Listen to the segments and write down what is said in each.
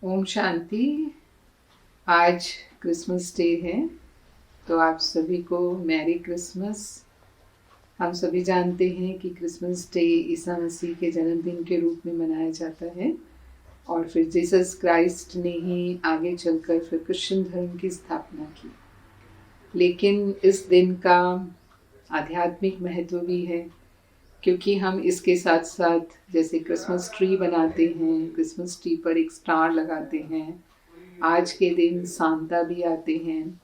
ओम शांति। आज Christmas day है, तो आप सभी को मैरी क्रिसमस। हम सभी जानते हैं कि क्रिसमस डे ईसा मसीह के जन्मदिन के रूप में मनाया जाता है और फिर जीसस क्राइस्ट ने ही आगे चलकर फिर क्रिश्चियन धर्म की स्थापना की। लेकिन इस दिन का आध्यात्मिक महत्व भी है, क्योंकि हम इसके साथ साथ जैसे क्रिसमस ट्री बनाते हैं, क्रिसमस ट्री पर एक स्टार लगाते हैं। आज के दिन सांता भी आते हैं,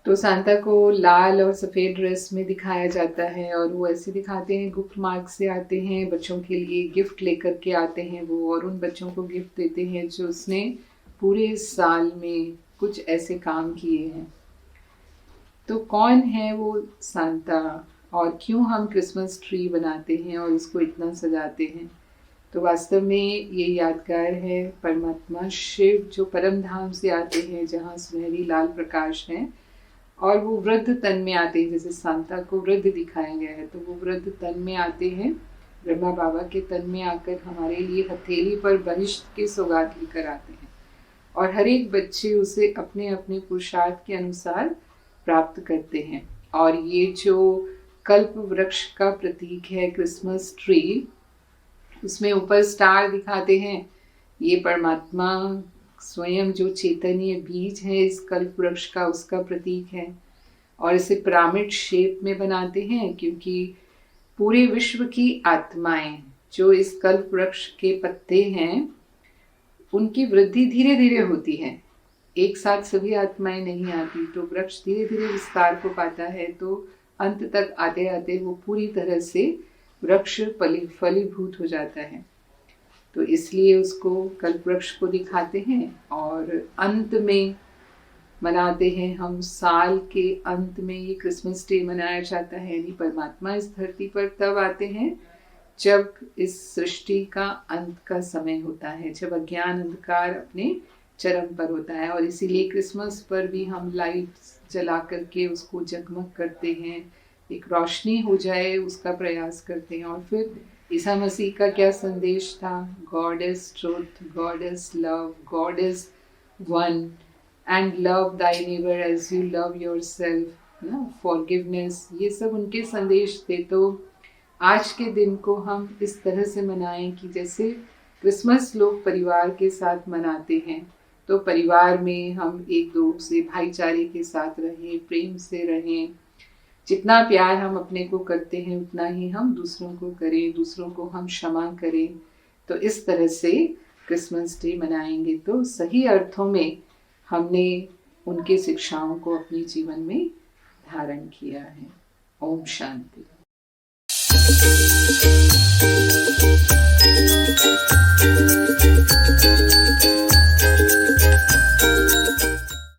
तो सांता को लाल और सफ़ेद ड्रेस में दिखाया जाता है और वो ऐसे दिखाते हैं, गुप्त मार्ग से आते हैं, बच्चों के लिए गिफ्ट लेकर के आते हैं वो, और उन बच्चों को गिफ्ट देते हैं जो उसने पूरे साल में कुछ ऐसे काम किए हैं। तो कौन है वो सांता और क्यों हम क्रिसमस ट्री बनाते हैं और उसको इतना सजाते हैं? तो वास्तव में ये यादगार है परमात्मा शिव जो परम धाम से आते हैं, जहाँ सुनहरी लाल प्रकाश है, और वो वृद्ध तन में आते हैं। जैसे सांता को वृद्ध दिखाया गया है, तो वो वृद्ध तन में आते हैं, ब्रह्मा बाबा के तन में आकर हमारे लिए हथेली पर बनिष्ठ की सौगात लेकर आते हैं, और हर एक बच्चे उसे अपने अपने पुरुषार्थ के अनुसार प्राप्त करते हैं। और ये जो कल्प वृक्ष का प्रतीक है क्रिसमस ट्री, उसमें ऊपर स्टार दिखाते हैं। ये परमात्मा स्वयं जो चैतन्य बीज है इस कल्प वृक्ष का, उसका प्रतीक है। और इसे पिरामिड शेप में बनाते हैं, क्योंकि पूरे विश्व की आत्माएं जो इस कल्प वृक्ष के पत्ते हैं, उनकी वृद्धि धीरे धीरे होती है। एक साथ सभी आत्माएं नहीं आती, तो वृक्ष धीरे धीरे विस्तार को पाता है, तो अंत तक आते आते वो पूरी तरह से वृक्ष फलीभूत हो जाता है। तो इसलिए उसको कल्प वृक्ष को दिखाते हैं और अंत में मनाते हैं हम। साल के अंत में ये क्रिसमस डे मनाया जाता है, यानी परमात्मा इस धरती पर तब आते हैं जब इस सृष्टि का अंत का समय होता है, जब अज्ञान अंधकार अपने चरम पर होता है। और इसीलिए क्रिसमस पर भी हम लाइट्स जला करके उसको जगमग करते हैं, एक रोशनी हो जाए उसका प्रयास करते हैं। और फिर ईसा मसीह का क्या संदेश था? God is truth, God is love, God is one, and love thy neighbour as you love yourself, forgiveness, ये सब उनके संदेश थे। तो आज के दिन को हम इस तरह से मनाएं कि जैसे क्रिसमस लोग परिवार के साथ मनाते हैं, तो परिवार में हम एक दूसरे से भाईचारे के साथ रहें, प्रेम से रहें। जितना प्यार हम अपने को करते हैं उतना ही हम दूसरों को करें, दूसरों को हम क्षमा करें। तो इस तरह से क्रिसमस डे मनाएंगे तो सही अर्थों में हमने उनके शिक्षाओं को अपने जीवन में धारण किया है। ओम शांति।